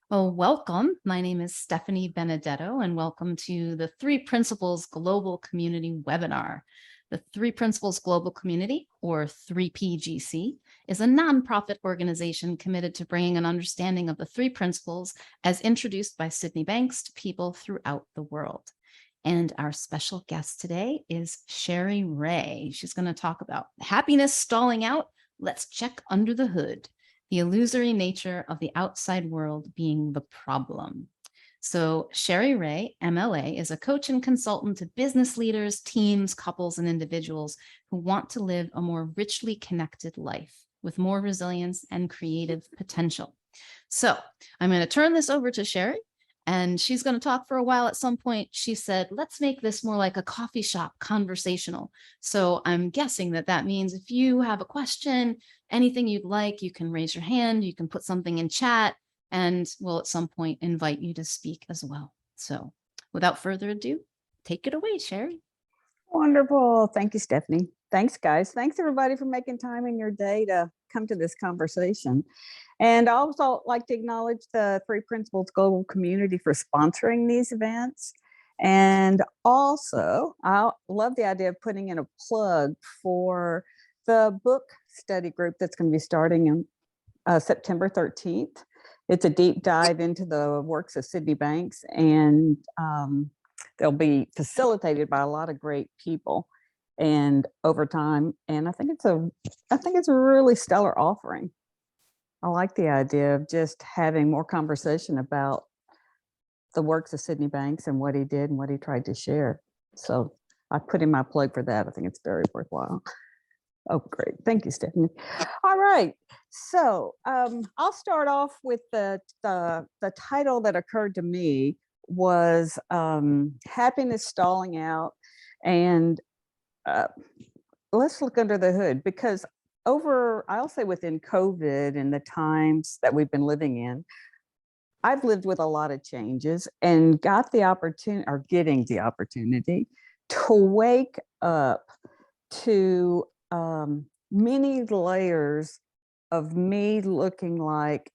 Well, welcome. My name is Stephanie Benedetto, and welcome to the Three Principles Global Community webinar. The Three Principles Global Community, or 3PGC, is a nonprofit organization committed to bringing an understanding of the three principles as introduced by Sydney Banks to people throughout the world. And our special guest today is Cherie Ray. She's going to talk about happiness stalling out. Let's check under the hood. The illusory nature of the outside world being the problem. So Cherie Ray, MLA, is a coach and consultant to business leaders, teams, couples, and individuals who want to live a more richly connected life with more resilience and creative potential. So I'm going to turn this over to Cherie, and she's going to talk for a while. At some point, she said, let's make this more like a coffee shop conversational. So I'm guessing that that means if you have a question, anything you'd like, you can raise your hand, you can put something in chat, and we'll at some point invite you to speak as well. So without further ado, take it away, Cherie. Wonderful. Thank you, Stephanie. Thanks, guys. Thanks, everybody, for making time in your day to come to this conversation. And I also like to acknowledge the Three Principles Global Community for sponsoring these events. And also, I love the idea of putting in a plug for the book study group that's going to be starting on September 13th. It's a deep dive into the works of Sydney Banks, and they'll be facilitated by a lot of great people and over time. And I think it's a really stellar offering. I like the idea of just having more conversation about the works of Sydney Banks and what he did and what he tried to share. So I put in my plug for that. I think it's very worthwhile. Oh, great. Thank you, Stephanie. All right. So I'll start off with the title that occurred to me was happiness stalling out. And let's look under the hood, because I'll say within COVID and the times that we've been living in, I've lived with a lot of changes and got the opportunity, or getting the opportunity, to wake up to many layers of me looking like,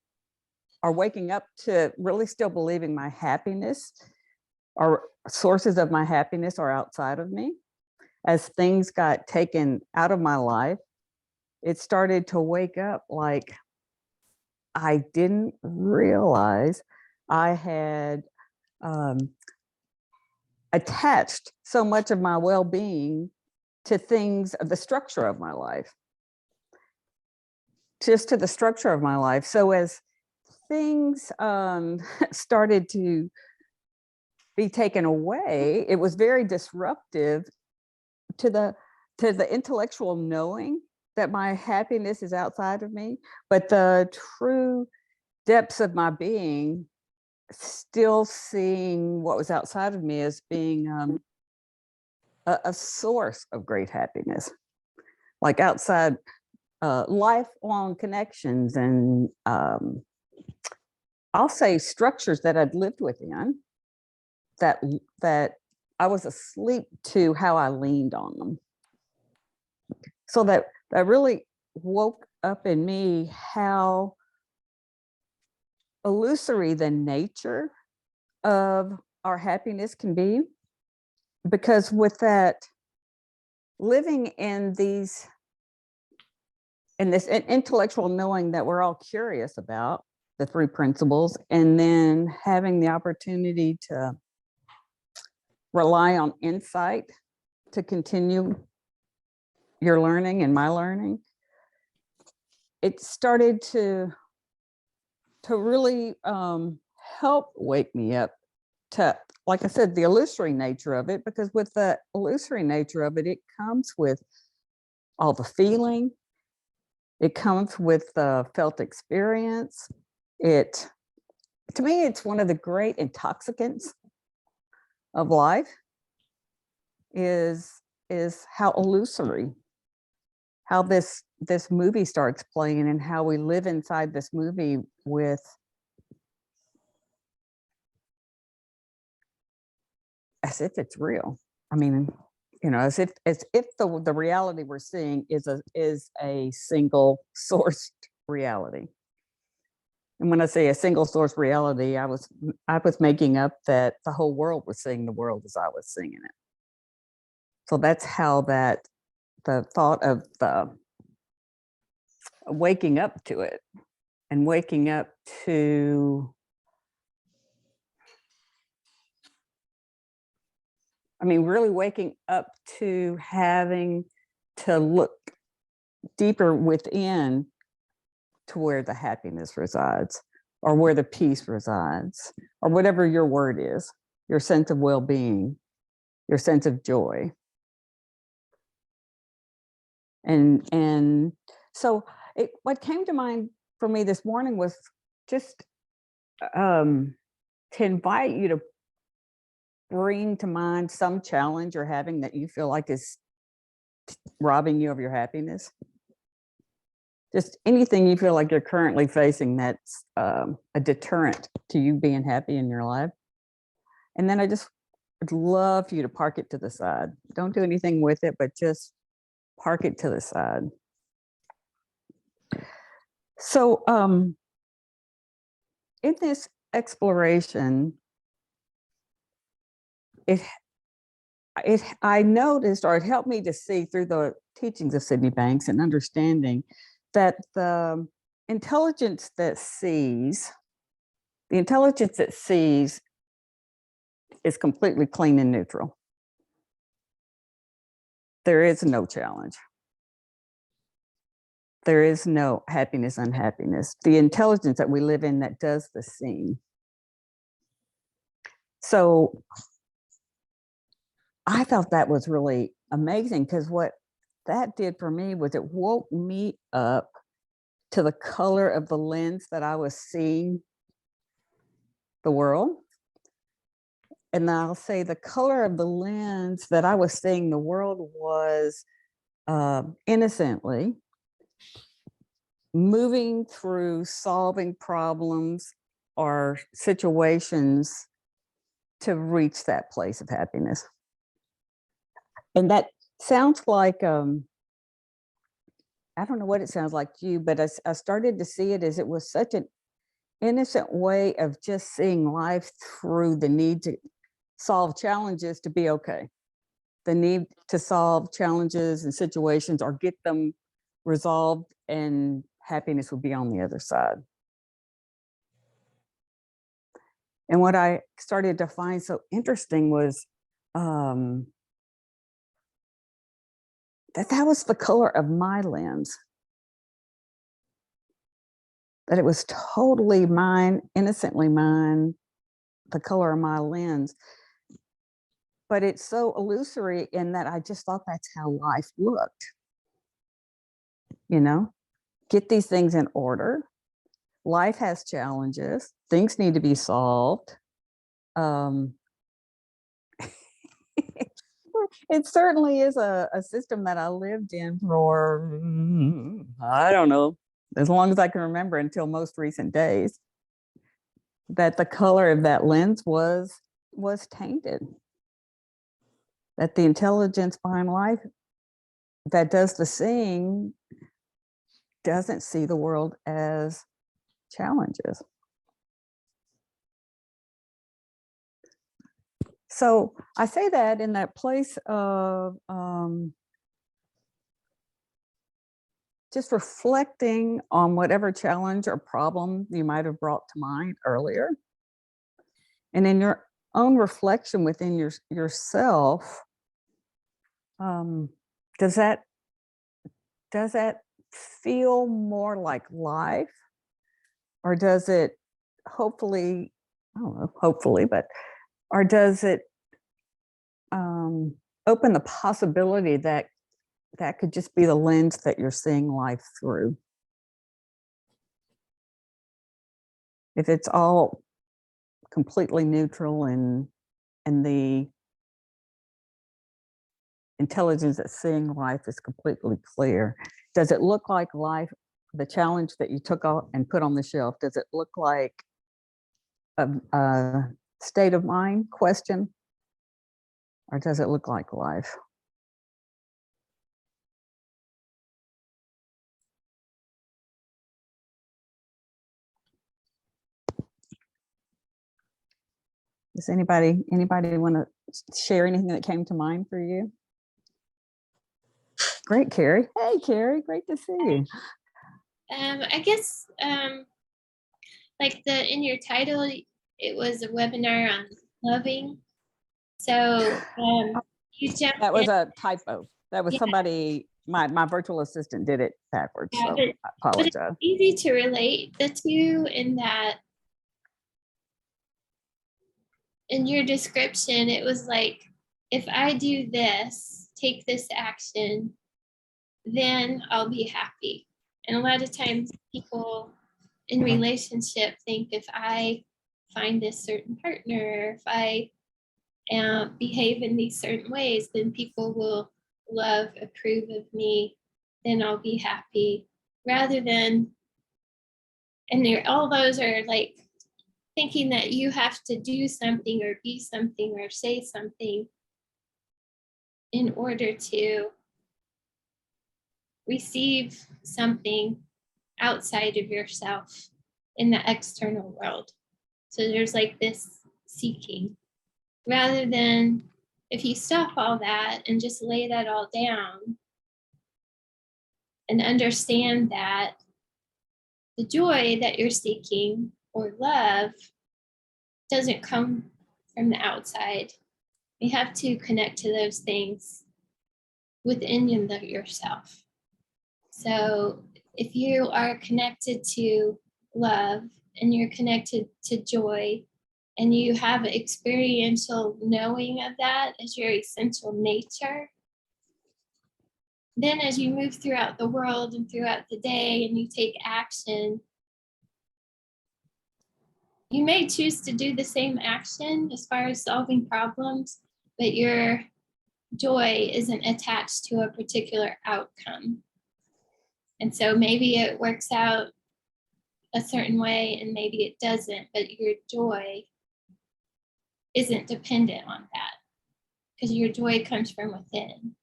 or waking up to really still believing my happiness, or sources of my happiness, are outside of me. As things got taken out of my life, it started to wake up like I didn't realize I had attached so much of my well-being to things of the structure of my life, just to the structure of my life. So as things started to be taken away, it was very disruptive to the intellectual knowing that my happiness is outside of me, but the true depths of my being, still seeing what was outside of me as being a source of great happiness, like outside lifelong connections and I'll say structures that I'd lived within, that I was asleep to how I leaned on them. So that really woke up in me how illusory the nature of our happiness can be. Because with that, living in this intellectual knowing that we're all curious about the three principles, and then having the opportunity to rely on insight to continue your learning and my learning, it started to really help wake me up to, like I said, the illusory nature of it. Because with the illusory nature of it, it comes with all the feeling, it comes with the felt experience. To me, it's one of the great intoxicants of life is how illusory, how this movie starts playing, and how we live inside this movie with as if it's real. I mean, as if the reality we're seeing is a single sourced reality. And when I say a single source reality, I was making up that the whole world was seeing the world as I was seeing it. So that's how the thought of waking up to it and waking up to, I mean, really waking up to having to look deeper within to where the happiness resides, or where the peace resides, or whatever your word is, your sense of well-being, your sense of joy. And so what came to mind for me this morning was just to invite you to bring to mind some challenge you're having that you feel like is robbing you of your happiness. Just anything you feel like you're currently facing that's a deterrent to you being happy in your life. And then I just would love for you to park it to the side. Don't do anything with it, but just park it to the side. So in this exploration, I noticed, or it helped me to see through the teachings of Sydney Banks and understanding that the intelligence that sees is completely clean and neutral. There is no challenge. There is no happiness, unhappiness. The intelligence that we live in that does the seeing. So I felt that was really amazing, because what that did for me was it woke me up to the color of the lens that I was seeing the world. And I'll say the color of the lens that I was seeing the world was innocently moving through solving problems or situations to reach that place of happiness. And that sounds like, I don't know what it sounds like to you, but I started to see it as it was such an innocent way of just seeing life through the need to solve challenges to be okay. The need to solve challenges and situations or get them resolved, and happiness would be on the other side. And what I started to find so interesting was that was the color of my lens. That it was totally mine, innocently mine, the color of my lens. But it's so illusory in that I just thought that's how life looked. You know, get these things in order. Life has challenges. Things need to be solved. It certainly is a system that I lived in for, I don't know, as long as I can remember, until most recent days, that the color of that lens was tainted. That the intelligence behind life that does the seeing doesn't see the world as challenges. So I say that in that place of just reflecting on whatever challenge or problem you might have brought to mind earlier. And in your own reflection within yourself, does that feel more like life? Or does it hopefully, I don't know, hopefully, but, or does it open the possibility that that could just be the lens that you're seeing life through? If it's all completely neutral and the intelligence that's seeing life is completely clear, does it look like life, the challenge that you took out and put on the shelf, does it look like a state of mind question, or does it look like life? Does anybody want to share anything that came to mind for you? Great, Carrie. Hey, Carrie, great to see you. I guess like in your title, it was a webinar on loving. So you jumped That was in. a typo. That was somebody, my virtual assistant did it backwards. Yeah, So but I apologize. it's easy to relate the two in that in your description, it was like, if I do this, take this action, then I'll be happy. And a lot of times people in relationship think if I find this certain partner, if I behave in these certain ways, then people will love, approve of me, then I'll be happy. Rather than, and all those are like thinking that you have to do something or be something or say something in order to receive something outside of yourself in the external world. So there's like this seeking, rather than if you stop all that and just lay that all down and understand that the joy that you're seeking or love doesn't come from the outside. You have to connect to those things within yourself. So if you are connected to love and you're connected to joy and you have experiential knowing of that as your essential nature, then as you move throughout the world and throughout the day and you take action, you may choose to do the same action as far as solving problems, but your joy isn't attached to a particular outcome. And so maybe it works out a certain way and maybe it doesn't, but your joy isn't dependent on that because your joy comes from within.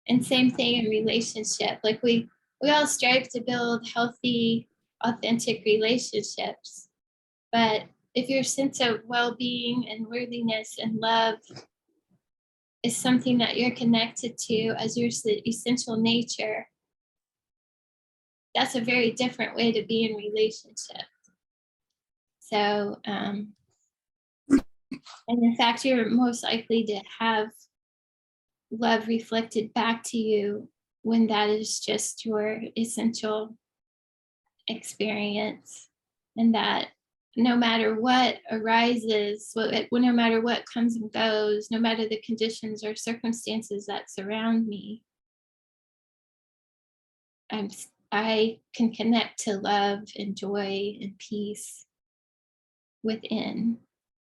And same thing in relationship. Like we all strive to build healthy, authentic relationships. But if your sense of well-being and worthiness and love is something that you're connected to as your essential nature, that's a very different way to be in relationship. So, and in fact, you're most likely to have love reflected back to you when that is just your essential experience, and that no matter what arises, no matter what comes and goes, no matter the conditions or circumstances that surround me, I can connect to love and joy and peace within,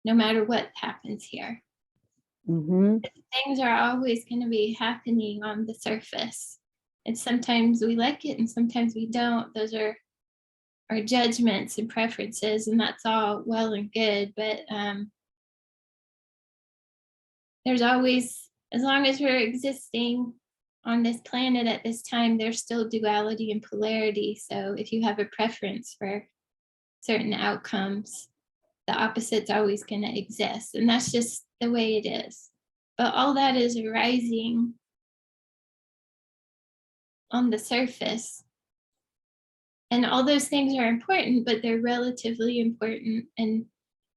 no matter what happens here. Mm-hmm. Things are always going to be happening on the surface. And sometimes we like it and sometimes we don't. Those are our judgments and preferences, and that's all well and good. But there's always, as long as we're existing on this planet at this time, there's still duality and polarity. So if you have a preference for certain outcomes, the opposite's always going to exist. And that's just the way it is. But all that is arising on the surface. And all those things are important, but they're relatively important. And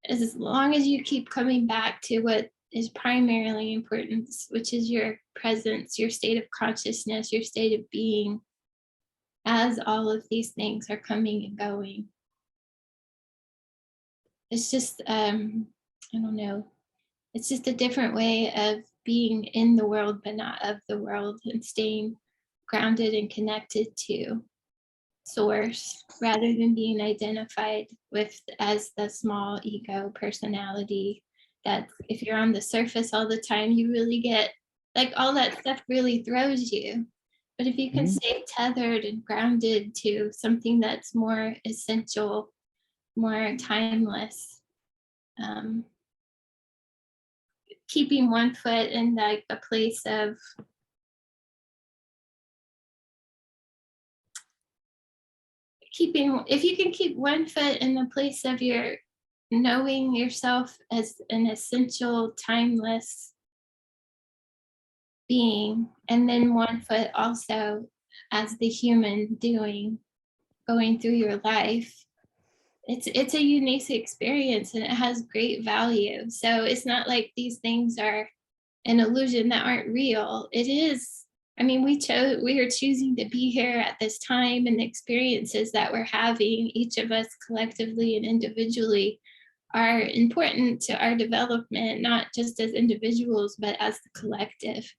as long as you keep coming back to what is primarily important, which is your presence, your state of consciousness, your state of being, as all of these things are coming and going. It's just, I don't know, it's just a different way of being in the world, but not of the world, and staying grounded and connected to source rather than being identified with as the small ego personality that if you're on the surface all the time, you really get like all that stuff really throws you. But if you can stay tethered and grounded to something that's more essential, more timeless, keeping one foot in like a place of if you can keep one foot in the place of your knowing yourself as an essential, timeless being, and then 1 foot also as the human going through your life. It's a unique experience and it has great value. So it's not like these things are an illusion that aren't real. It is. I mean, we are choosing to be here at this time, and the experiences that we're having, each of us collectively and individually, are important to our development, not just as individuals, but as the collective.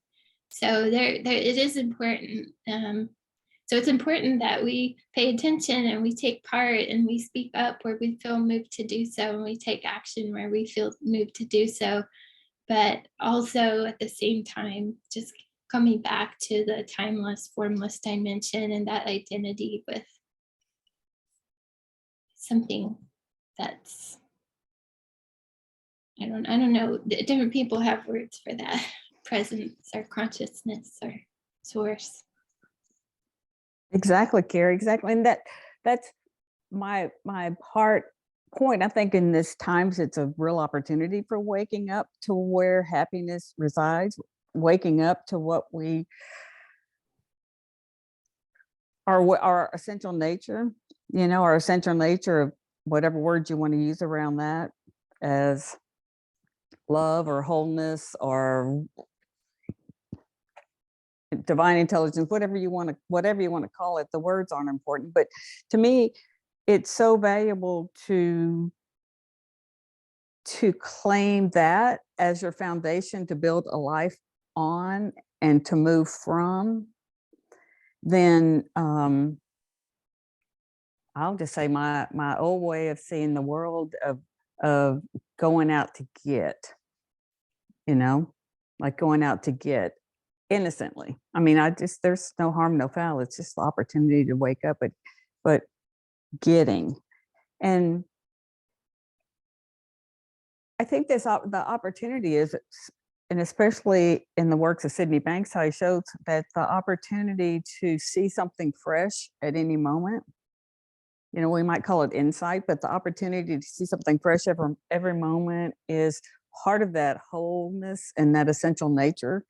So it is important. So it's important that we pay attention and we take part and we speak up where we feel moved to do so, and we take action where we feel moved to do so. But also at the same time, just coming back to the timeless, formless dimension and that identity with something that's, I don't know, different people have words for that, presence or consciousness or source. Exactly, Carrie, exactly. And that's my point. I think in this times, it's a real opportunity for waking up to where happiness resides, waking up to what we are, what our essential nature, our essential nature of whatever words you want to use around that, as love or wholeness or divine intelligence, whatever you want to call it. The words aren't important, but to me, it's so valuable to claim that as your foundation to build a life on and to move from. Then I'll just say my old way of seeing the world of going out to get, like going out to get innocently. I mean, there's no harm, no foul. It's just the opportunity to wake up, but getting. And I think the opportunity is, and especially in the works of Sydney Banks, how he shows that the opportunity to see something fresh at any moment, we might call it insight, but the opportunity to see something fresh every moment is part of that wholeness and that essential nature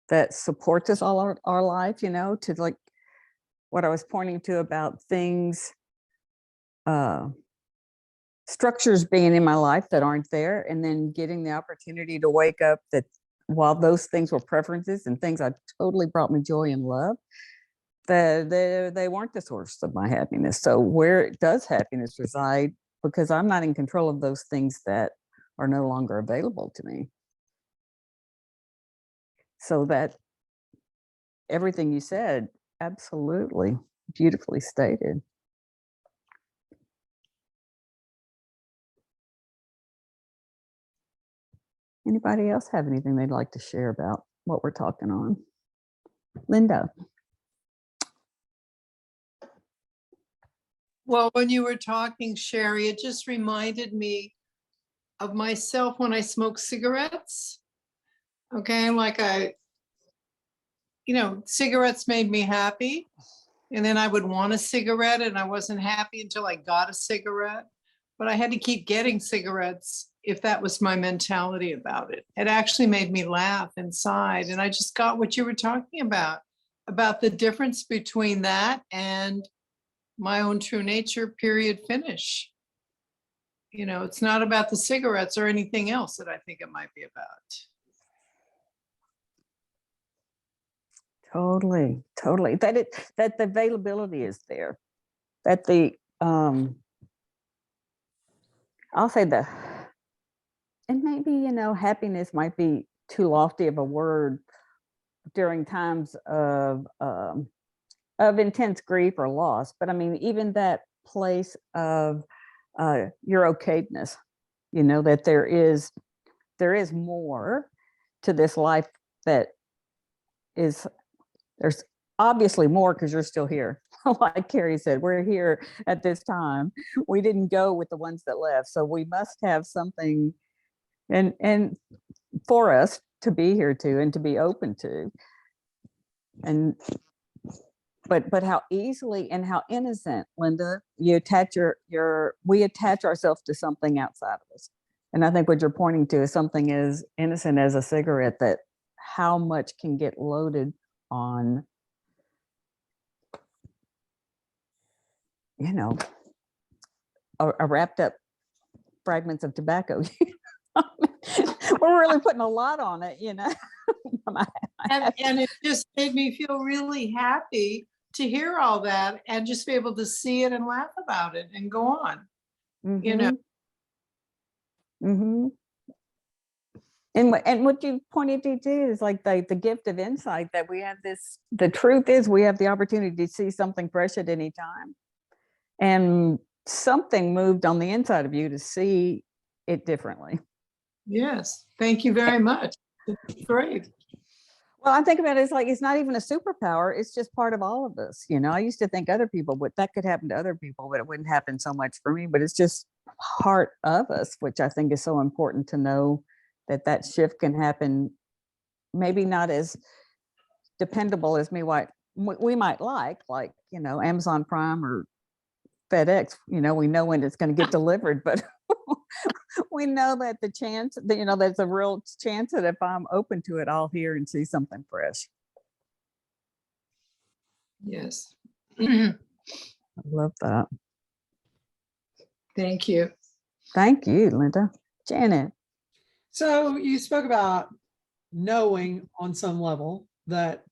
that supports us all our life, to like what I was pointing to about things, structures being in my life that aren't there, and then getting the opportunity to wake up that while those things were preferences and things that totally brought me joy and love, that they weren't the source of my happiness. So where does happiness reside? Because I'm not in control of those things that are no longer available to me. So that everything you said, absolutely beautifully stated. Anybody else have anything they'd like to share about what we're talking on? Linda. Well, when you were talking, Cherie, it just reminded me of myself when I smoke cigarettes. Okay, cigarettes made me happy. And then I would want a cigarette and I wasn't happy until I got a cigarette. But I had to keep getting cigarettes if that was my mentality about it. It actually made me laugh inside. And I just got what you were talking about the difference between that and my own true nature, period, finish. It's not about the cigarettes or anything else that I think it might be about. Totally. That the availability is there. That I'll say and maybe, happiness might be too lofty of a word during times of intense grief or loss. But I mean, even that place of your okayness, that there is more to this life that is, there's obviously more because you're still here. Like Carrie said, we're here at this time. We didn't go with the ones that left. So we must have something and for us to be here to and to be open to. And but how easily and how innocent, Linda, you attach we attach ourselves to something outside of us. And I think what you're pointing to is something as innocent as a cigarette, that how much can get loaded on, you know, a wrapped up fragments of tobacco. We're really putting a lot on it, you know. And it just made me feel really happy to hear all that and just be able to see it and laugh about it and go on, you know. Mm-hmm. And what you pointed to too is like the gift of insight, that we have this, the truth is we have the opportunity to see something fresh at any time. And something moved on the inside of you to see it differently. Yes, thank you very much. It's great. Well, I think about it as like, it's not even a superpower. It's just part of all of us. You know, I used to think other people would, that could happen to other people, but it wouldn't happen so much for me. But it's just part of us, which I think is so important to know, that that shift can happen, maybe not as dependable as we might like, you know, Amazon Prime or FedEx, you know, we know when it's going to get delivered, but we know that the chance that, you know, there's a real chance that if I'm open to it, I'll hear and see something fresh. Yes. I love that. Thank you. Thank you, Linda. Janet. So you spoke about knowing on some level that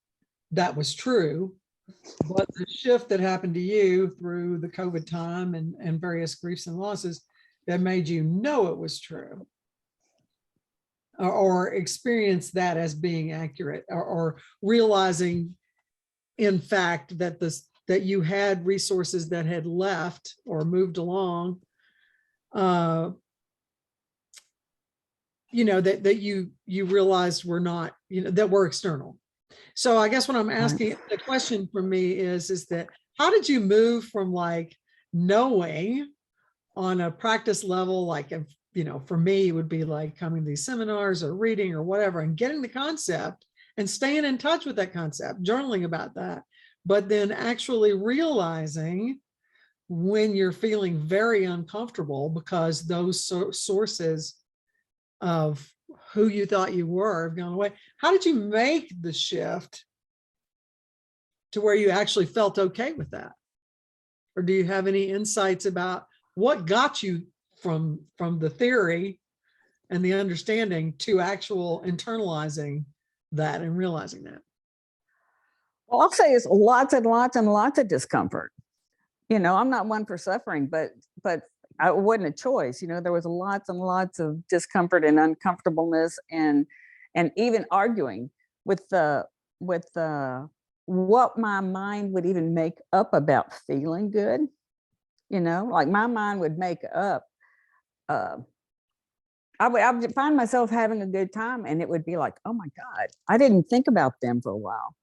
that was true, but the shift that happened to you through the COVID time and various griefs and losses that made you know it was true, or experience that as being accurate, or realizing in fact that that you had resources that had left or moved along, you know, that you realized were not, you know, that were external. So I guess what I'm asking, the question for me is that how did you move from like knowing on a practice level, like, if, you know, for me, it would be like coming to these seminars or reading or whatever, and getting the concept and staying in touch with that concept, journaling about that, but then actually realizing when you're feeling very uncomfortable because those sources of who you thought you were have gone away. How did you make the shift to where you actually felt okay with that? Or do you have any insights about what got you from the theory and the understanding to actual internalizing that and realizing that? Well, I'll say it's lots and lots and lots of discomfort. You know, I'm not one for suffering, but it wasn't a choice. You know, there was lots and lots of discomfort and uncomfortableness, and even arguing with what my mind would even make up about feeling good. You know, like my mind would make up. I would find myself having a good time, and it would be like, oh my God, I didn't think about them for a while.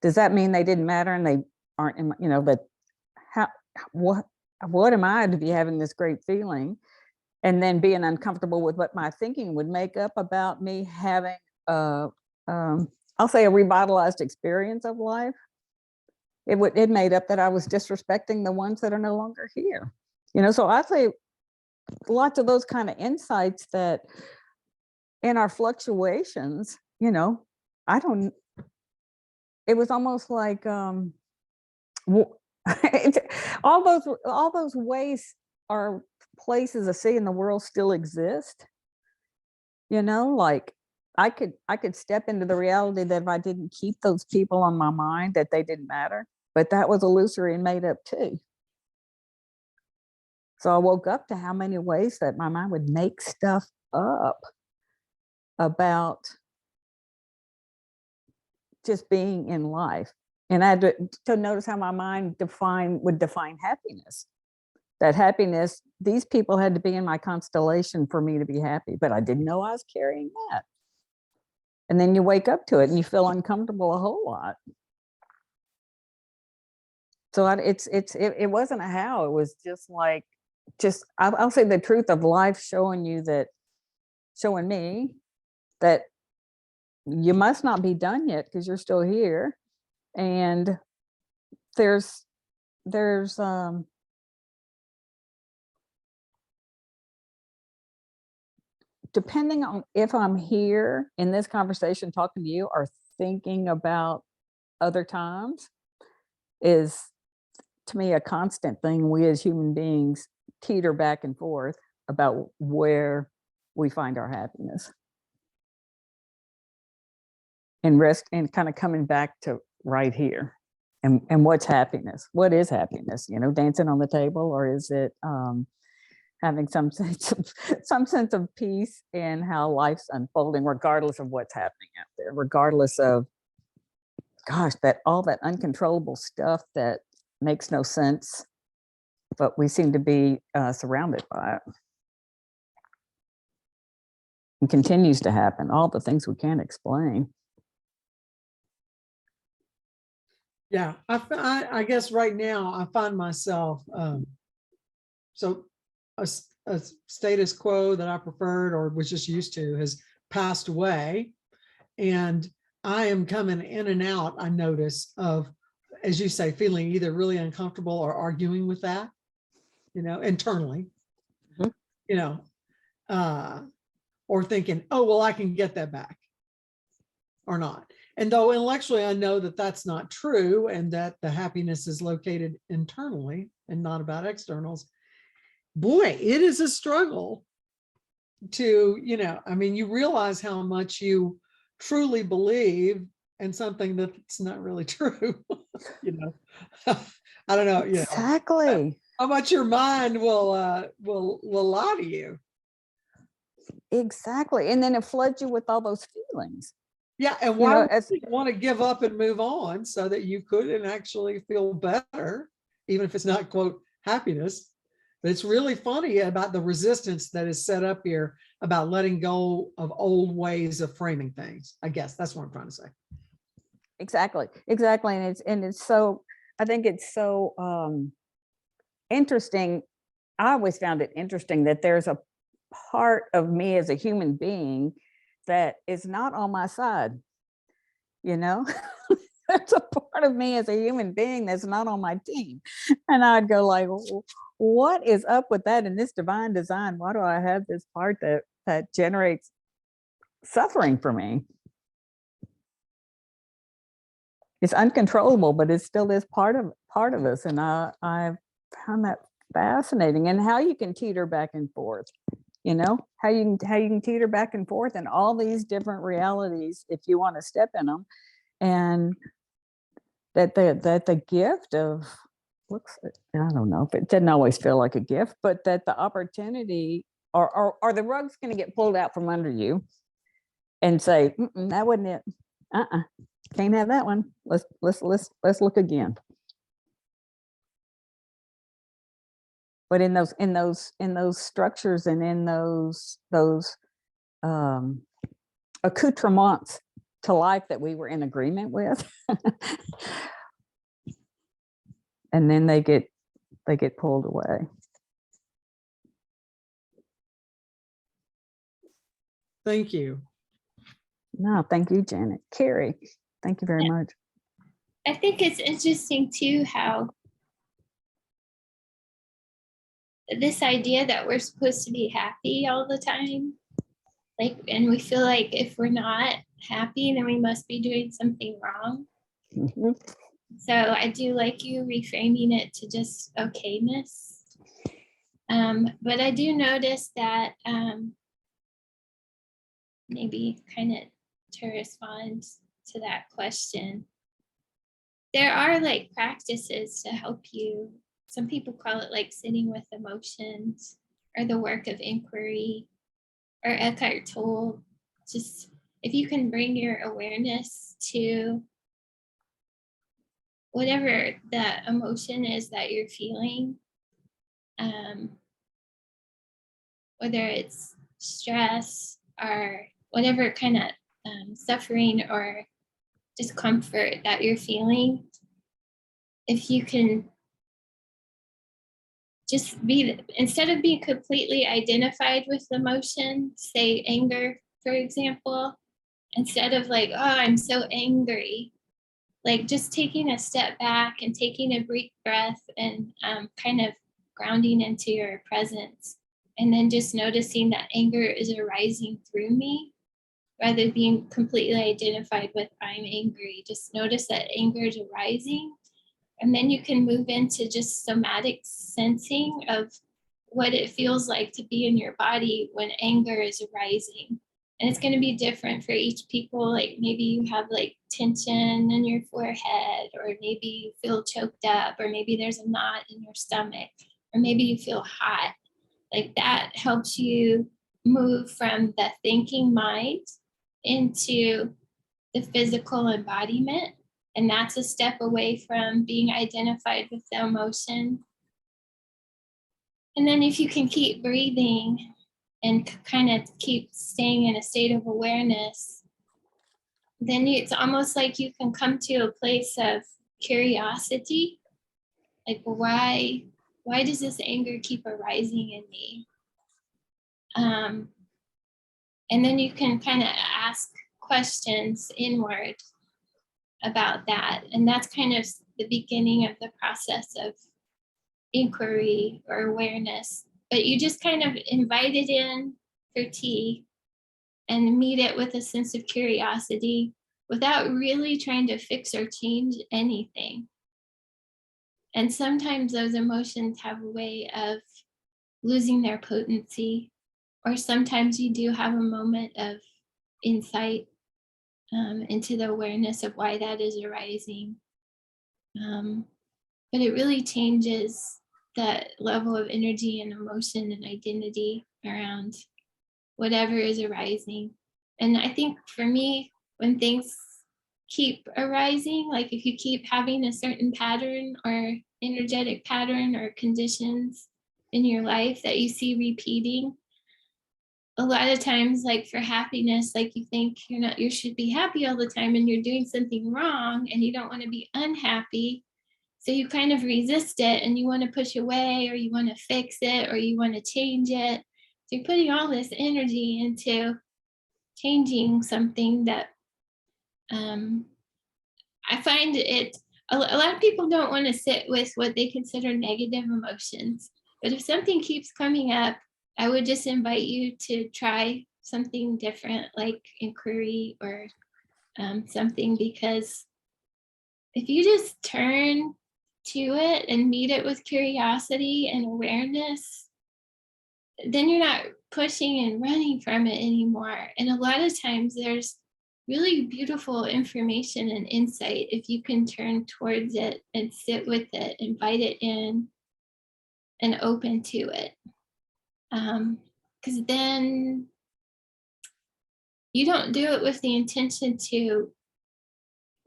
Does that mean they didn't matter and they aren't in my, you know, but what am I to be having this great feeling and then being uncomfortable with what my thinking would make up about me having I'll say a revitalized experience of life. It made up that I was disrespecting the ones that are no longer here. You know, so I say lots of those kind of insights that in our fluctuations, you know, it was almost like all those ways are places of seeing the world still exist. You know, like I could step into the reality that if I didn't keep those people on my mind, that they didn't matter, but that was illusory and made up too. So I woke up to how many ways that my mind would make stuff up about just being in life. And I had to notice how my mind would define happiness. That happiness, these people had to be in my constellation for me to be happy, but I didn't know I was carrying that. And then you wake up to it and you feel uncomfortable a whole lot. So it wasn't a how, it was just like, I'll say the truth of life showing me that you must not be done yet because you're still here. And there's depending on if I'm here in this conversation talking to you or thinking about other times, is to me a constant thing. We as human beings teeter back and forth about where we find our happiness. And rest and kind of coming back to right here. And what's happiness? What is happiness? You know, dancing on the table, or is it having some sense of peace in how life's unfolding, regardless of what's happening out there, regardless of, gosh, that all that uncontrollable stuff that makes no sense, but we seem to be surrounded by it. And continues to happen, all the things we can't explain. Yeah, I guess right now I find myself, so a status quo that I preferred or was just used to has passed away. And I am coming in and out, I notice, of, as you say, feeling either really uncomfortable or arguing with that, you know, internally, you know, or thinking, oh, well, I can get that back or not. And though intellectually I know that that's not true and that the happiness is located internally and not about externals, boy, it is a struggle to, you know, I mean, you realize how much you truly believe in something that's not really true, you know. I don't know, you know, Exactly. how much your mind will lie to you. Exactly. And then it floods you with all those feelings. Yeah, and You why know, would as you want to give up and move on so that you couldn't actually feel better, even if it's not, quote, happiness? But it's really funny about the resistance that is set up here about letting go of old ways of framing things. I guess that's what I'm trying to say. exactly. And it's so, I think it's so interesting. I always found it interesting that there's a part of me as a human being that is not on my side, you know. There's a part of me as a human being that's not on my team, and I'd go like, what is up with that in this divine design? Why do I have this part that generates suffering for me? It's uncontrollable, but it still is part of us, and I found that fascinating, and how you can teeter back and forth. You know, how you can teeter back and forth in all these different realities if you want to step in them, and that the gift of, looks, I don't know if it didn't always feel like a gift, but that the opportunity, or are the rugs going to get pulled out from under you and say, that wasn't it, can't have that one, let's look again. But in those structures and in those accoutrements to life that we were in agreement with, and then they get pulled away. Thank you. No, thank you, Janet. Carrie, thank you very much. I think it's interesting too how this idea that we're supposed to be happy all the time, like, and we feel like if we're not happy, then we must be doing something wrong. Mhm. So I do like you reframing it to just okayness. But I do notice that maybe kind of to respond to that question, there are like practices to help you. Some people call it like sitting with emotions or the work of inquiry, or Eckhart Tolle. Just if you can bring your awareness to whatever the emotion is that you're feeling, whether it's stress or whatever kind of suffering or discomfort that you're feeling, if you can just be, instead of being completely identified with the emotion, say anger, for example, instead of like, oh, I'm so angry, like just taking a step back and taking a brief breath and kind of grounding into your presence. And then just noticing that anger is arising through me rather than being completely identified with I'm angry. Just notice that anger is arising. And then you can move into just somatic sensing of what it feels like to be in your body when anger is arising. And it's going to be different for each people. Like maybe you have like tension in your forehead, or maybe you feel choked up, or maybe there's a knot in your stomach, or maybe you feel hot. Like that helps you move from the thinking mind into the physical embodiment. And that's a step away from being identified with the emotion. And then if you can keep breathing and kind of keep staying in a state of awareness, then it's almost like you can come to a place of curiosity. Like, why does this anger keep arising in me? And then you can kind of ask questions inward about that. And that's kind of the beginning of the process of inquiry or awareness. But you just kind of invite it in for tea and meet it with a sense of curiosity without really trying to fix or change anything. And sometimes those emotions have a way of losing their potency, or sometimes you do have a moment of insight into the awareness of why that is arising. But it really changes that level of energy and emotion and identity around whatever is arising. And I think for me, when things keep arising, like if you keep having a certain pattern or energetic pattern or conditions in your life that you see repeating, a lot of times, like for happiness, like you think you should be happy all the time and you're doing something wrong and you don't want to be unhappy. So you kind of resist it and you want to push away, or you want to fix it, or you want to change it. So you're putting all this energy into changing something that I find a lot of people don't want to sit with what they consider negative emotions. But if something keeps coming up, I would just invite you to try something different, like inquiry or something, because if you just turn to it and meet it with curiosity and awareness, then you're not pushing and running from it anymore. And a lot of times there's really beautiful information and insight if you can turn towards it and sit with it, invite it in, and open to it. Because then you don't do it with the intention to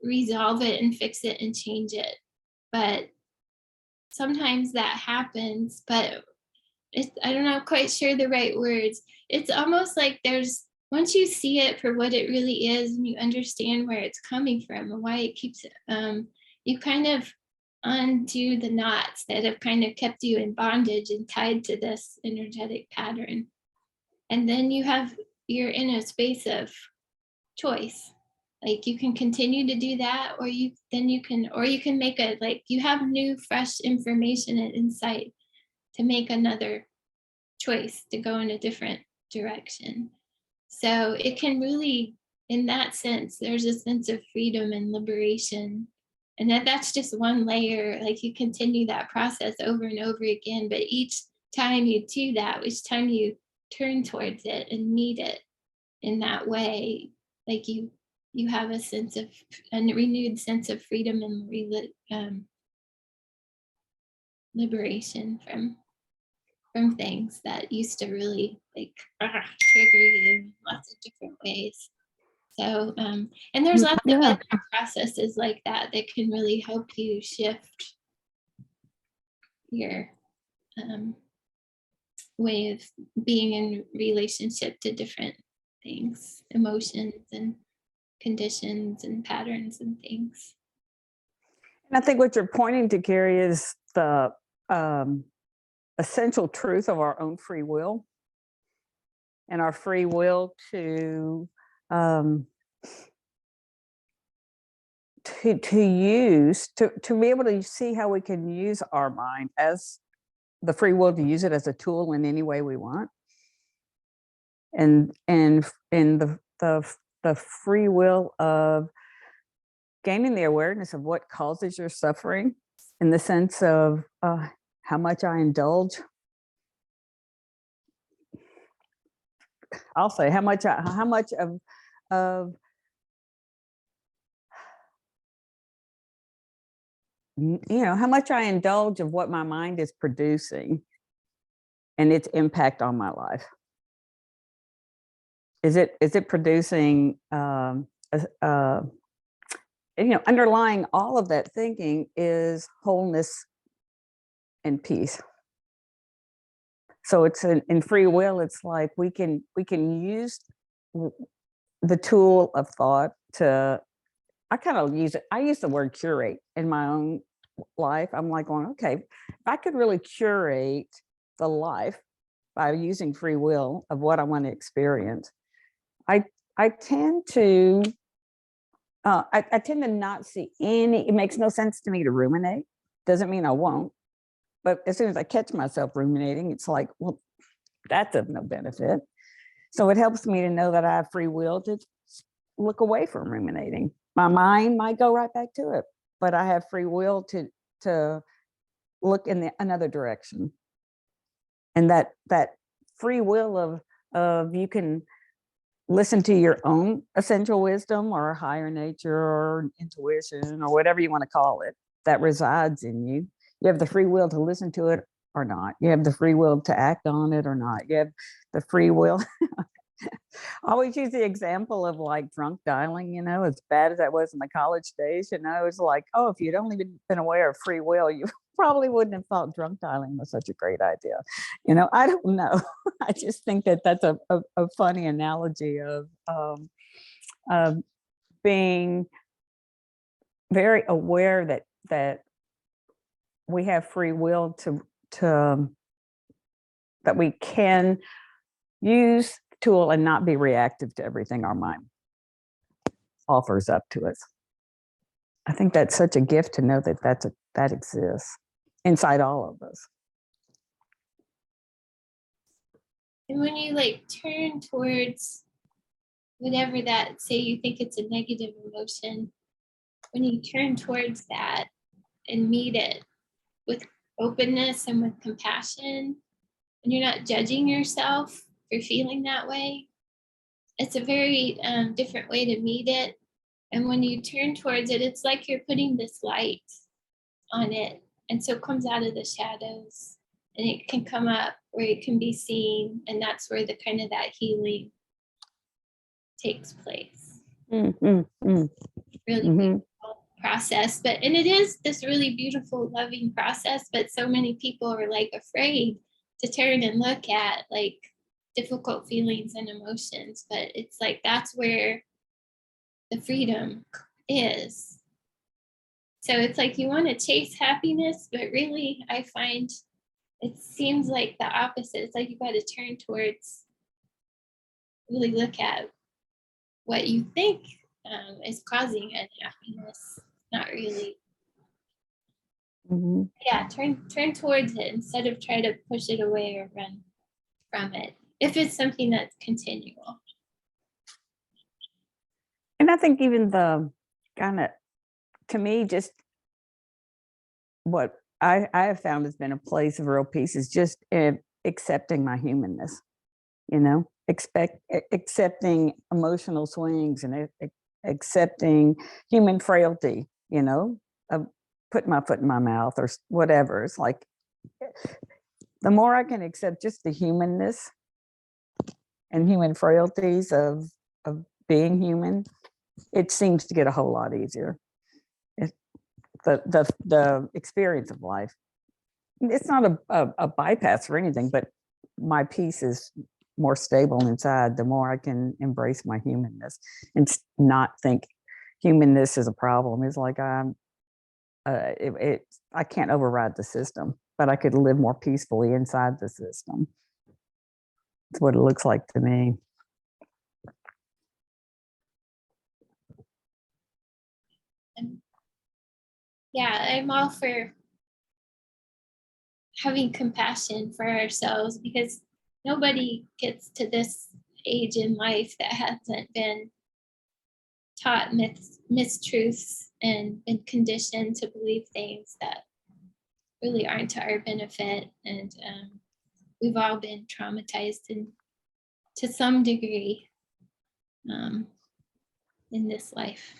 resolve it and fix it and change it. But sometimes that happens, but I'm not quite sure the right words. It's almost like once you see it for what it really is and you understand where it's coming from and why it keeps, you kind of undo the knots that have kind of kept you in bondage and tied to this energetic pattern. And then you're in a space of choice. Like you can continue to do that, or you can make you have new, fresh information and insight to make another choice to go in a different direction. So it can really, in that sense, there's a sense of freedom and liberation. And that's just one layer. Like you continue that process over and over again, but each time you do that, each time you turn towards it and meet it in that way, like you have a renewed sense of freedom and liberation from things that used to really trigger you in lots of different ways. So and there's lots of other processes like that can really help you shift your way of being in relationship to different things, emotions and conditions and patterns and things. And I think what you're pointing to, Cherie, is the essential truth of our own free will, and our free will to to use to be able to see how we can use our mind as the free will to use it as a tool in any way we want, and the free will of gaining the awareness of what causes your suffering, in the sense of how much I indulge. I'll say how much of how much I indulge of what my mind is producing and its impact on my life. Is it producing underlying all of that thinking is wholeness and peace. So it's in free will, it's like we can use the tool of thought to, I kind of use it. I use the word curate in my own life. I'm like going, okay, if I could really curate the life by using free will of what I want to experience, I tend to I tend to not see any. It makes no sense to me to ruminate. Doesn't mean I won't, but as soon as I catch myself ruminating, it's like, well, that's of no benefit. So it helps me to know that I have free will to look away from ruminating. My mind might go right back to it, but I have free will to look in another direction. And that free will of you can listen to your own essential wisdom or higher nature or intuition or whatever you want to call it that resides in you. You have the free will to listen to it or not. You have the free will to act on it or not. You have the free will. I always use the example of like drunk dialing, as bad as that was in the college days, it's like, oh, if you'd only been aware of free will, you probably wouldn't have thought drunk dialing was such a great idea. I don't know. I just think that that's a funny analogy of being very aware that we have free will to that we can use the tool and not be reactive to everything our mind offers up to us. I think that's such a gift to know that exists inside all of us. And when you turn towards whatever that, say you think it's a negative emotion, when you turn towards that and meet it with openness and with compassion, and you're not judging yourself for feeling that way, it's a very different way to meet it. And when you turn towards it, it's like you're putting this light on it. And so it comes out of the shadows and it can come up where it can be seen. And that's where the kind of that healing takes place. Mm-hmm. Really beautiful process. And it is this really beautiful, loving process. But so many people are afraid to turn and look at difficult feelings and emotions. But it's that's where the freedom is. So it's you want to chase happiness, but really I find it seems like the opposite. It's you got to turn towards, really look at what you think is causing unhappiness. Not really. Mm-hmm. Yeah, turn towards it instead of try to push it away or run from it. If it's something that's continual. And I think even the kind of, to me, just what I have found has been a place of real peace is just accepting my humanness, accepting emotional swings and accepting human frailty, of putting my foot in my mouth or whatever. It's like, the more I can accept just the humanness and human frailties of being human, it seems to get a whole lot easier. The experience of life. It's not a bypass or anything, but my peace is more stable inside the more I can embrace my humanness and not think humanness is a problem. It's like I can't override the system, but I could live more peacefully inside the system. That's what it looks like to me. And yeah, I'm all for having compassion for ourselves, because nobody gets to this age in life that hasn't been taught mistruths and been conditioned to believe things that really aren't to our benefit. And we've all been traumatized to some degree in this life.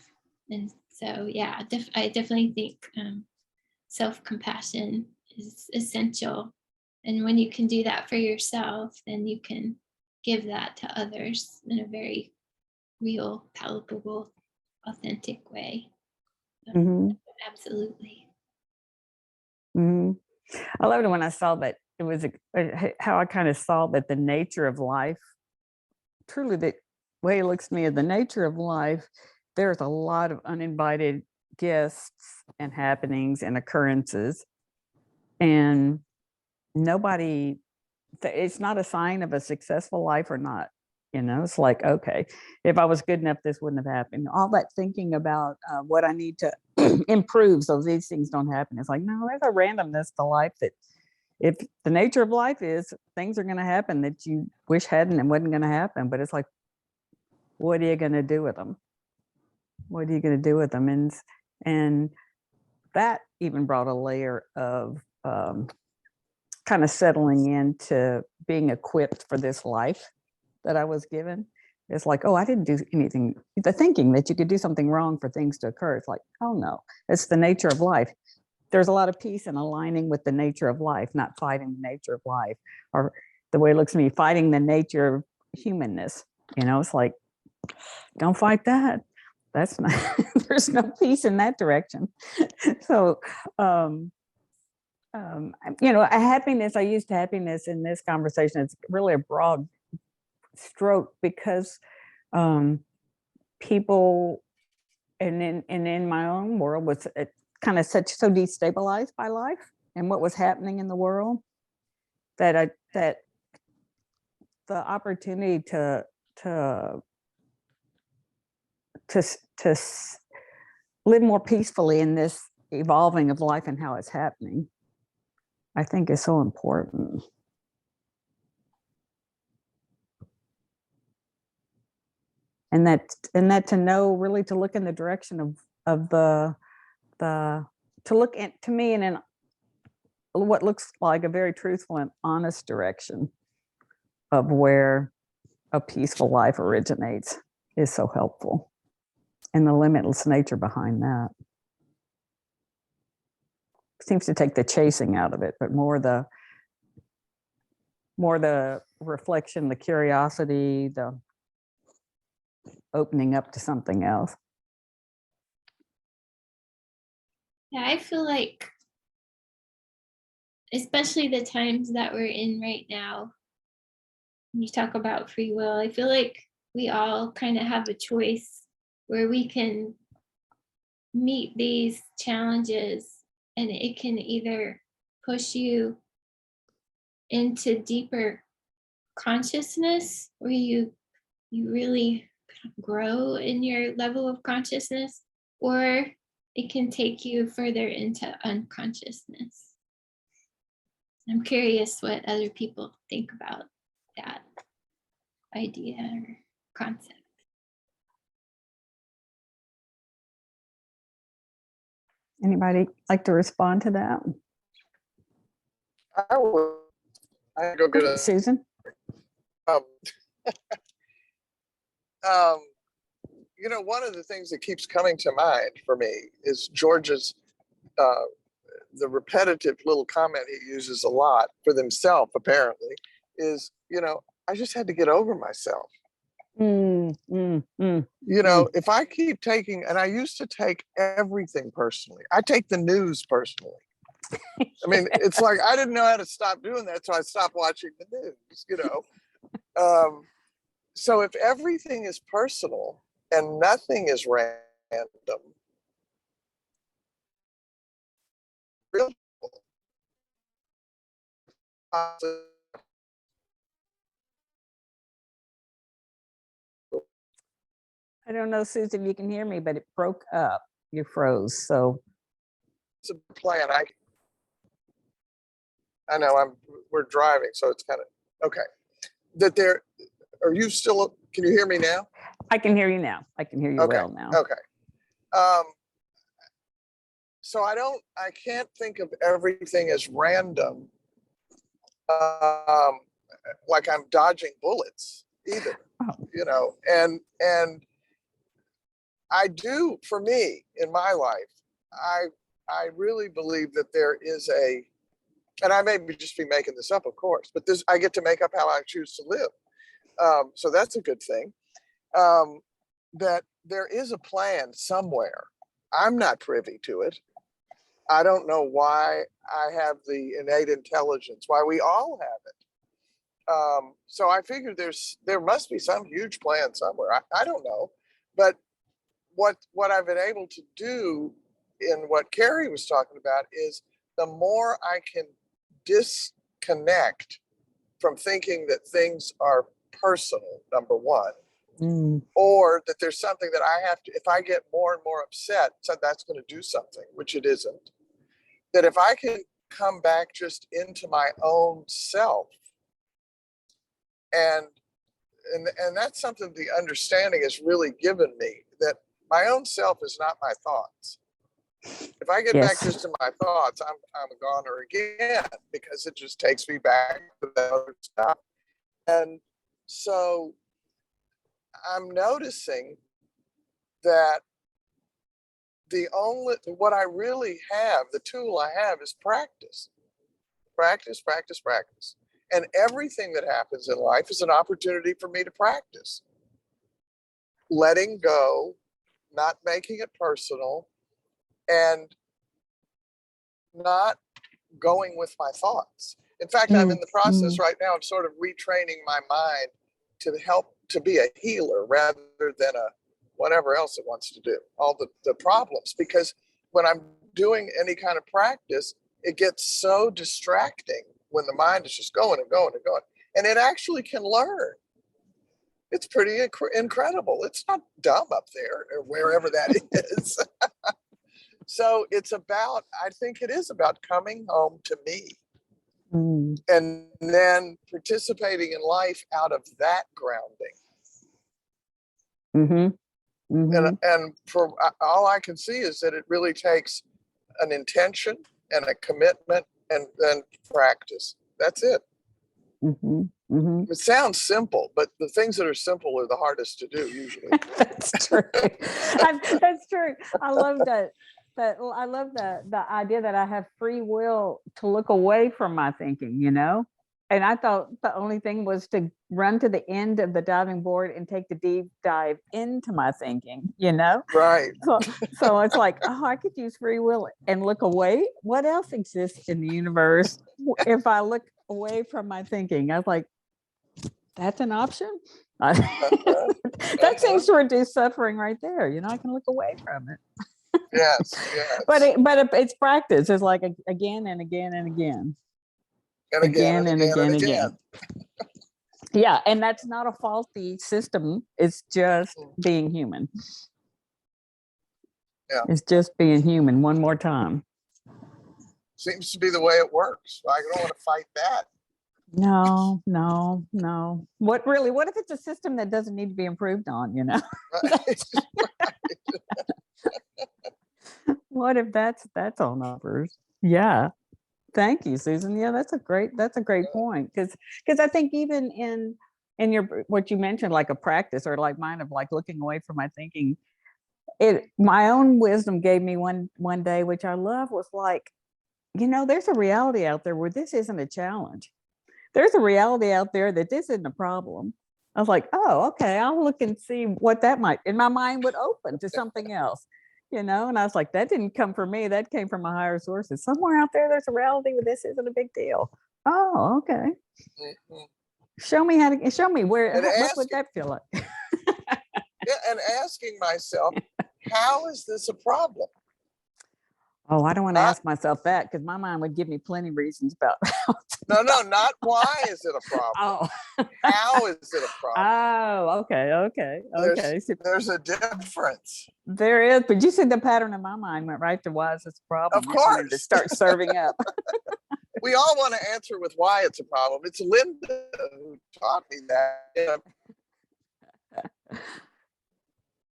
And so, yeah, I definitely think self-compassion is essential. And when you can do that for yourself, then you can give that to others in a very real, palpable, authentic way. Mhm. Absolutely. Mhm. I loved it when I saw that it was how I kind of saw that the nature of life, truly the way it looks to me, of the nature of life, there's a lot of uninvited guests and happenings and occurrences, and nobody, it's not a sign of a successful life or not. It's like, okay, if I was good enough, this wouldn't have happened. All that thinking about what I need to improve so these things don't happen. It's like, no, there's a randomness to life that, if the nature of life is things are going to happen that you wish hadn't and wasn't going to happen, but it's like, what are you going to do with them? What are you going to do with them? And that even brought a layer of kind of settling into being equipped for this life that I was given. It's like, oh, I didn't do anything. The thinking that you could do something wrong for things to occur. It's like, oh no, it's the nature of life. There's a lot of peace in aligning with the nature of life, not fighting the nature of life, or the way it looks to me, fighting the nature of humanness. It's like, don't fight that. That's not, there's no peace in that direction. So, a happiness, I used happiness in this conversation. It's really a broad stroke because people, and in my own world, was kind of so destabilized by life and what was happening in the world, that the opportunity to live more peacefully in this evolving of life and how it's happening, I think is so important. And that to know, really to look in the direction of the to look at, to me, in what looks like a very truthful and honest direction of where a peaceful life originates is so helpful, and the limitless nature behind that seems to take the chasing out of it, but more the reflection, the curiosity, the opening up to something else. Yeah, I feel like, especially the times that we're in right now, when you talk about free will, I feel like we all kind of have a choice where we can meet these challenges, and it can either push you into deeper consciousness where you really grow in your level of consciousness, or it can take you further into unconsciousness. I'm curious what other people think about that idea or concept. Anybody like to respond to that? I would. I go get a Susan? um, one of the things that keeps coming to mind for me is George's the repetitive little comment he uses a lot for himself, apparently, is, I just had to get over myself. If I keep taking, and I used to take everything personally, I take the news personally. I mean, it's like I didn't know how to stop doing that, so I stopped watching the news, So if everything is personal and nothing is random, real I don't know, Susan, if you can hear me, but it broke up. you froze. So It's a plan. I know we're driving, so it's kind of, okay. That there, are you still, can you hear me now? I can hear you now. I can hear you Okay, well now. okay. So I can't think of everything as random, like I'm dodging bullets either, Oh. and I do, for me, in my life, I really believe that there is and I may just be making this up, of course, but I get to make up how I choose to live. So that's a good thing. That there is a plan somewhere. I'm not privy to it. I don't know why I have the innate intelligence, why we all have it. So I figure there must be some huge plan somewhere. I don't know, but what I've been able to do in what Carrie was talking about is the more I can disconnect from thinking that things are personal, number one, or that there's something that I have to, if I get more and more upset, so that's going to do something, which it isn't. That if I can come back just into my own self, and that's something the understanding has really given me, that my own self is not my thoughts. If I get back just to my thoughts, I'm a goner again, because it just takes me back to that other stuff. And so I'm noticing that what I really have, the tool I have, is practice. Practice, practice, practice. And everything that happens in life is an opportunity for me to practice. Letting go, not making it personal, and not going with my thoughts. In fact, I'm in the process right now of sort of retraining my mind to help to be a healer rather than a whatever else it wants to do, all the problems. Because when I'm doing any kind of practice, it gets so distracting when the mind is just going and going and going. And it actually can learn. It's pretty incredible. It's not dumb up there or wherever that is. So I think it is about coming home to me and then participating in life out of that grounding. And for all I can see is that it really takes an intention and a commitment and then practice. That's it. It sounds simple, but the things that are simple are the hardest to do usually. That's true. That's true. I love that. I love the idea that I have free will to look away from my thinking, And I thought the only thing was to run to the end of the diving board and take the deep dive into my thinking, Right. So it's like, I could use free will and look away. What else exists in the universe if I look away from my thinking? I was like, that's an option. That seems to reduce suffering right there. I can look away from it. Yes. But it's practice. It's like again and again and again. And again. Yeah, and that's not a faulty system. It's just being human. Yeah. It's just being human one more time. Seems to be the way it works. I don't want to fight that. No. What if it's a system that doesn't need to be improved on, What if that's on numbers? Yeah. Thank you, Susan. Yeah, that's a great point. Because I think even in your what you mentioned, like a practice or like mine of like looking away from my thinking, my own wisdom gave me one day, which I love, was like, there's a reality out there where this isn't a challenge. There's a reality out there that this isn't a problem. I was like, oh, okay, I'll look and see what that might, and my mind would open to something else, and I was like, that didn't come from me. That came from my higher sources. Somewhere out there, there's a reality where this isn't a big deal. Oh, okay. Show me where, what would that feel like? Yeah, and asking myself, how is this a problem? Oh, I don't want to Not- ask myself that because my mind would give me plenty of reasons about how to No, not why is it a problem? Oh. How is it a problem? Oh, okay. So There's a difference. there is, but you said the pattern in my mind went right to why is this a problem? Of You wanted to course. start serving up. We all want to answer with why it's a problem. It's Linda who taught me that.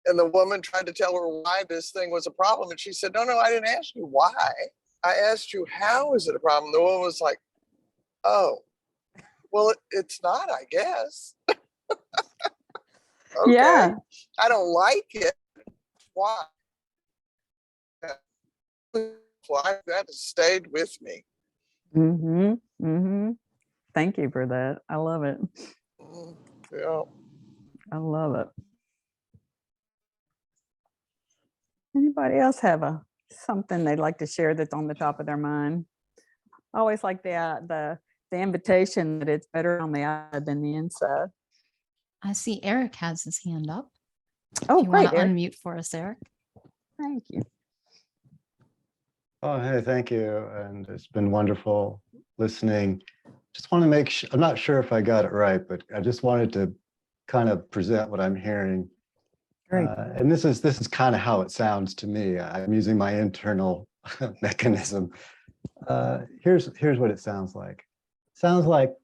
And the woman tried to tell her why this thing was a problem. And she said, no, I didn't ask you why. I asked you, how is it a problem? The woman was like, oh, well, it's not, I guess. Okay. Yeah. I don't like it. Why? Why that has stayed with me. Thank you for that. I love it. Yeah. I love it. Anybody else have something they'd like to share that's on the top of their mind? I always like the invitation that it's better on the outside than the inside. I see Eric has his hand up. Oh, If you want great, to Eric. unmute for us, Eric. Thank you. Oh, hey, thank you. And it's been wonderful listening. Just want to make sure, I'm not sure if I got it right, but I just wanted to kind of present what I'm hearing. Great. And this is kind of how it sounds to me. I'm using my internal mechanism. Here's what it sounds like. Sounds like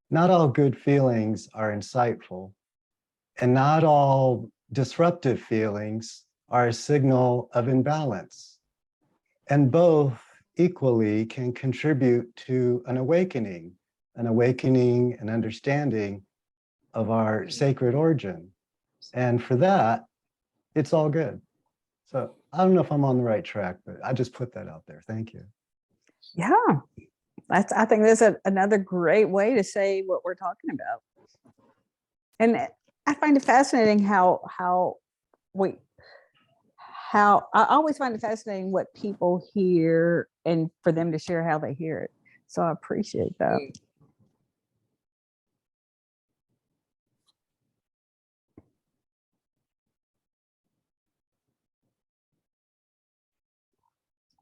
not all good feelings are insightful, and not all disruptive feelings are a signal of imbalance. And both equally can contribute to an awakening and understanding of our sacred origin. And for that, it's all good. So I don't know if I'm on the right track, but I just put that out there. Thank you. Yeah. I think that's another great way to say what we're talking about. And I find it fascinating how I always find it fascinating what people hear and for them to share how they hear it. So I appreciate that.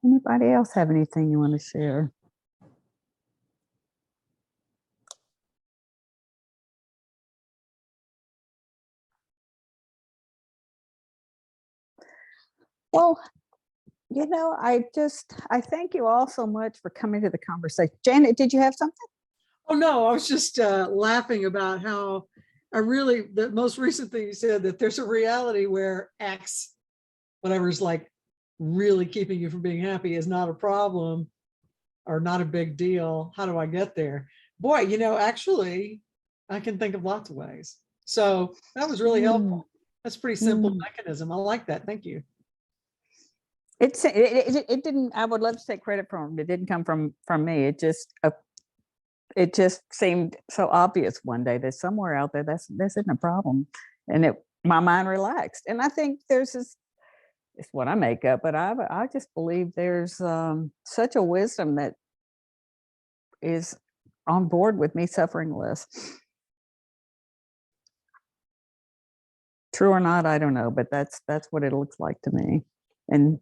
Anybody else have anything you want to share? Well, I thank you all so much for coming to the conversation. Janet, did you have something? Oh, no, I was just laughing about how the most recent thing you said, that there's a reality where X, whatever's like really keeping you from being happy, is not a problem or not a big deal. How do I get there? Boy, actually, I can think of lots of ways. So that was really helpful. That's a pretty simple mechanism. I like that. Thank you. It didn't, I would love to take credit from it. It didn't come from me. It just seemed so obvious one day that somewhere out there this isn't a problem. And my mind relaxed. And I think it's what I make up, but I just believe there's such a wisdom that is on board with me suffering less. True or not, I don't know, but that's what it looks like to me. And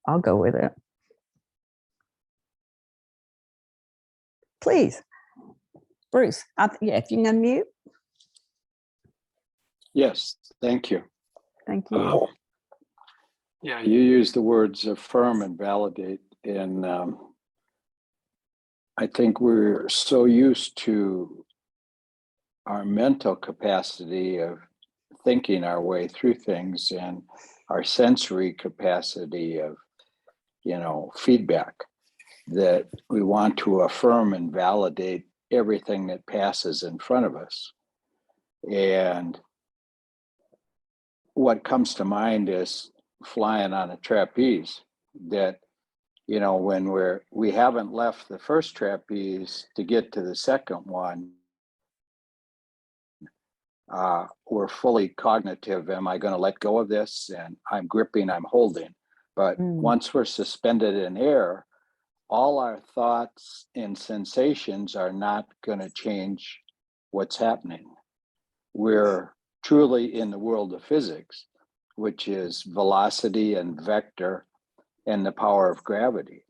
I'll go with it. Please, Bruce, if you can unmute. Yes, thank you. Thank you. Yeah, you use the words affirm and validate. And I think we're so used to our mental capacity of thinking our way through things and our sensory capacity of, feedback, that we want to affirm and validate everything that passes in front of us. And what comes to mind is flying on a trapeze, that, when we haven't left the first trapeze to get to the second one, we're fully cognitive. Am I going to let go of this? And I'm gripping, I'm holding. But once we're suspended in air, all our thoughts and sensations are not going to change what's happening. We're truly in the world of physics, which is velocity and vector and the power of gravity.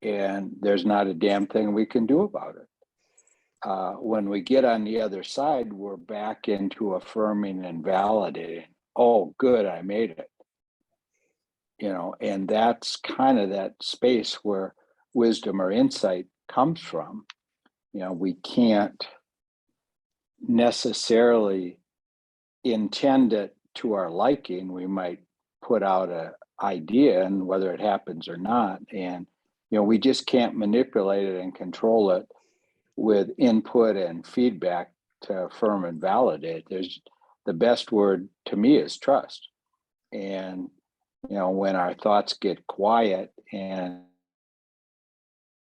And there's not a damn thing we can do about it. When we get on the other side, we're back into affirming and validating. Oh, good, I made it. And that's kind of that space where wisdom or insight comes from. We can't necessarily intend it to our liking. We might put out an idea, and whether it happens or not, and we just can't manipulate it and control it with input and feedback to affirm and validate. The best word to me is trust. And when our thoughts get quiet and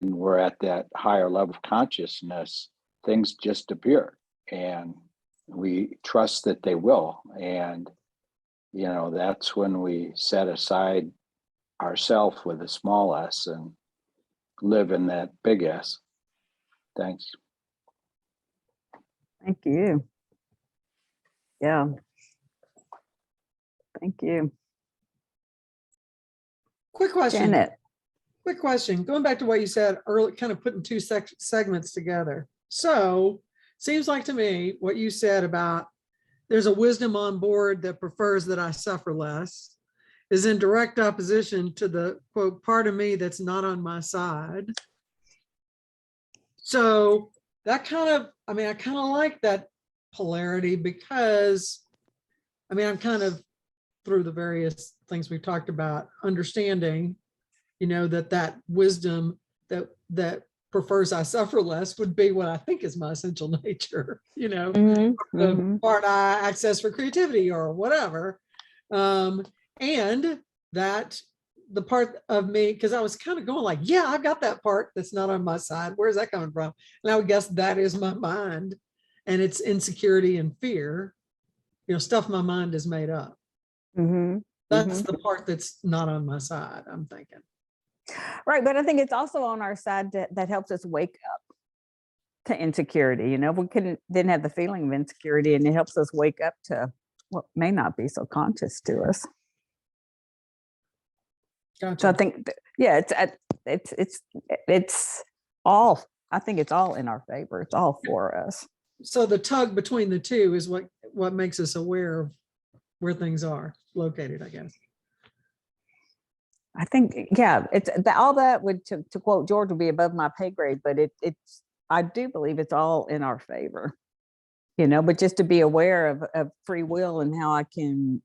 we're at that higher level of consciousness, things just appear, and we trust that they will. And that's when we set aside ourself with a small s and live in that big S. Thanks. Thank you. Yeah. Thank you. Quick question. Janet. Quick question. Going back to what you said early, kind of putting two segments together. So seems like to me what you said about there's a wisdom on board that prefers that I suffer less is in direct opposition to the quote, part of me that's not on my side. So that I kind of like that polarity because, I'm kind of through the various things we've talked about, understanding, that wisdom that prefers I suffer less would be what I think is my essential nature, the part I access for creativity or whatever. And that the part of me, because I was kind of going like, yeah, I've got that part that's not on my side. Where's that coming from? And I would guess that is my mind and it's insecurity and fear, stuff my mind is made up. That's the part that's not on my side, I'm thinking. Right. But I think it's also on our side that helps us wake up to insecurity. We didn't have the feeling of insecurity, and it helps us wake up to what may not be so conscious to us. Gotcha. So I think, it's all, I think it's all in our favor. It's all for us. So the tug between the two is what makes us aware of where things are located, I guess. I think, yeah, it's all that would, to quote George, would be above my pay grade, but it's, I do believe it's all in our favor, but just to be aware of free will and how I can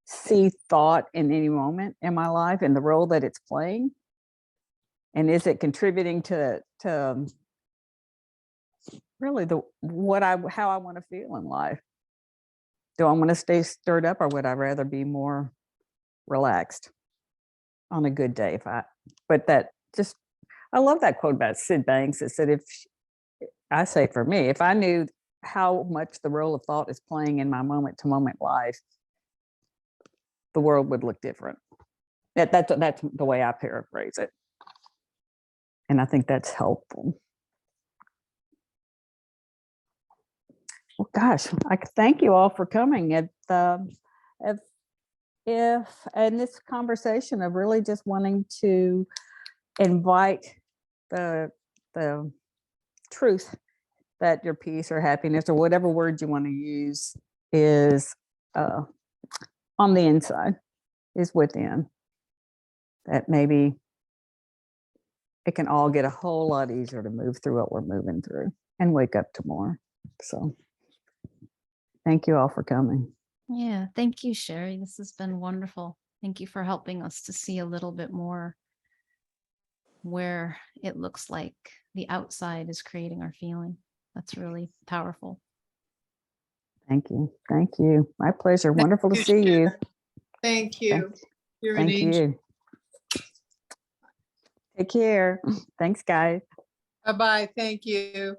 see thought in any moment in my life and the role that it's playing. And is it contributing to really how I want to feel in life? Do I want to stay stirred up, or would I rather be more relaxed on a good day? I love that quote about Sid Banks that said, for me, if I knew how much the role of thought is playing in my moment to moment life, the world would look different. That's the way I paraphrase it. And I think that's helpful. Well, gosh, I thank you all for coming. In this conversation of really just wanting to invite the truth that your peace or happiness or whatever word you want to use is on the inside, is within, that maybe it can all get a whole lot easier to move through what we're moving through and wake up to more. So thank you all for coming. Yeah, thank you, Cherie. This has been wonderful. Thank you for helping us to see a little bit more where it looks like the outside is creating our feeling. That's really powerful. Thank you. Thank you. My pleasure. Wonderful to see you. Thank you. You're an Thank angel. you. Take care. Thanks, guys. Bye-bye. Thank you.